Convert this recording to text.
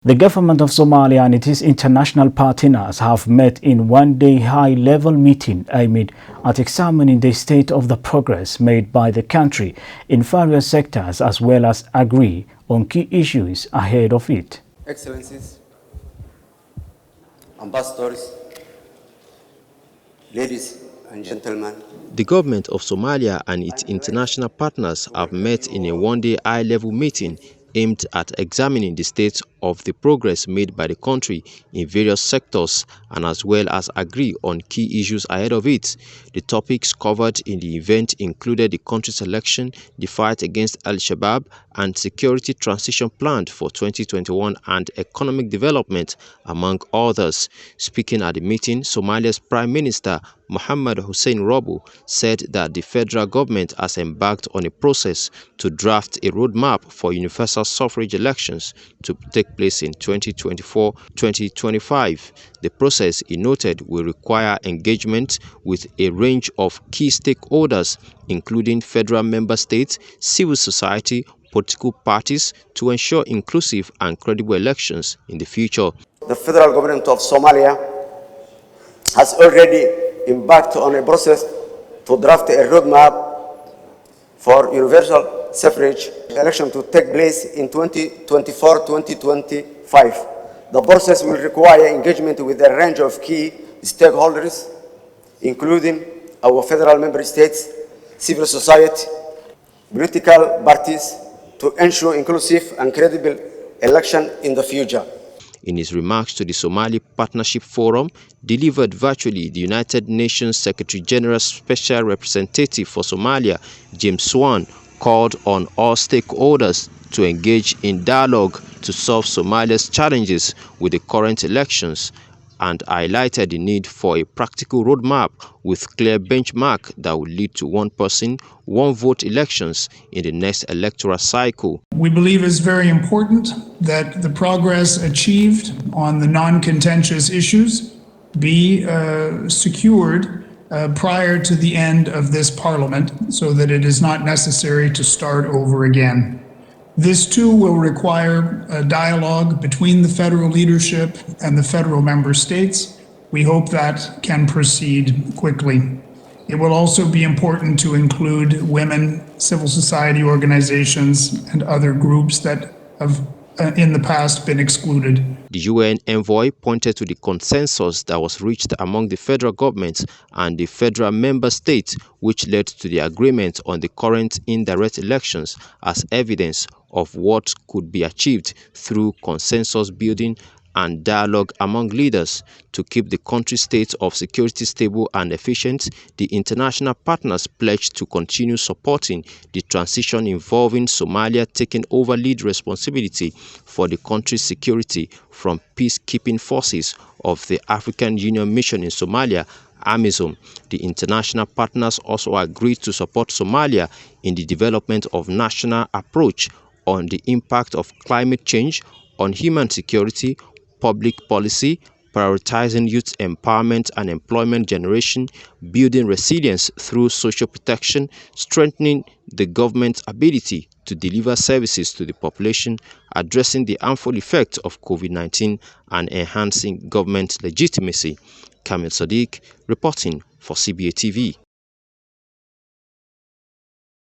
The government of Somalia and its international partners have met in one-day high-level meeting aimed at examining the state of the progress made by the country in various sectors, as well as agree on key issues ahead of it. Excellencies, ambassadors, ladies and gentlemen. The government of Somalia and its international partners have met in a one-day high-level meeting aimed at examining the state of the progress made by the country in various sectors and as well as agree on key issues ahead of it. The topics covered in the event included the country's election, the fight against Al-Shabaab, and security transition plan for 2021 and economic development, among others. Speaking at the meeting, Somalia's Prime Minister Mohammed Hussein Robo said that the federal government has embarked on a process to draft a roadmap for universal suffrage elections to take place in 2024-2025. The process, he noted, will require engagement with a range of key stakeholders, including federal member states, civil society, political parties, to ensure inclusive and credible elections in the future. The federal government of Somalia has already embarked on a process to draft a roadmap for universal suffrage election to take place in 2024-2025. The process will require engagement with a range of key stakeholders, including our federal member states, civil society, political parties, to ensure inclusive and credible election in the future. In his remarks to the Somalia Partnership Forum, delivered virtually, the United Nations Secretary-General's Special Representative for Somalia, James Swan, called on all stakeholders to engage in dialogue to solve Somalia's challenges with the current elections, and highlighted the need for a practical roadmap with clear benchmark that will lead to one person, one vote elections in the next electoral cycle. We believe it's very important that the progress achieved on the non-contentious issues be secured prior to the end of this Parliament, so that it is not necessary to start over again. This too will require a dialogue between the federal leadership and the federal member states. We hope that can proceed quickly. It will also be important to include women, civil society organizations, and other groups that have in the past been excluded. The UN envoy pointed to the consensus that was reached among the federal government and the federal member states, which led to the agreement on the current indirect elections as evidence of what could be achieved through consensus building and dialogue among leaders. To keep the country's state of security stable and efficient, the international partners pledged to continue supporting the transition involving Somalia taking over lead responsibility for the country's security from peacekeeping forces of the African Union Mission in Somalia, AMISOM. The international partners also agreed to support Somalia in the development of national approach on the impact of climate change on human security, public policy, prioritizing youth empowerment and employment generation, building resilience through social protection, strengthening the government's ability to deliver services to the population, addressing the harmful effects of COVID-19, and enhancing government legitimacy. Kamil Sadiq reporting for CBA TV.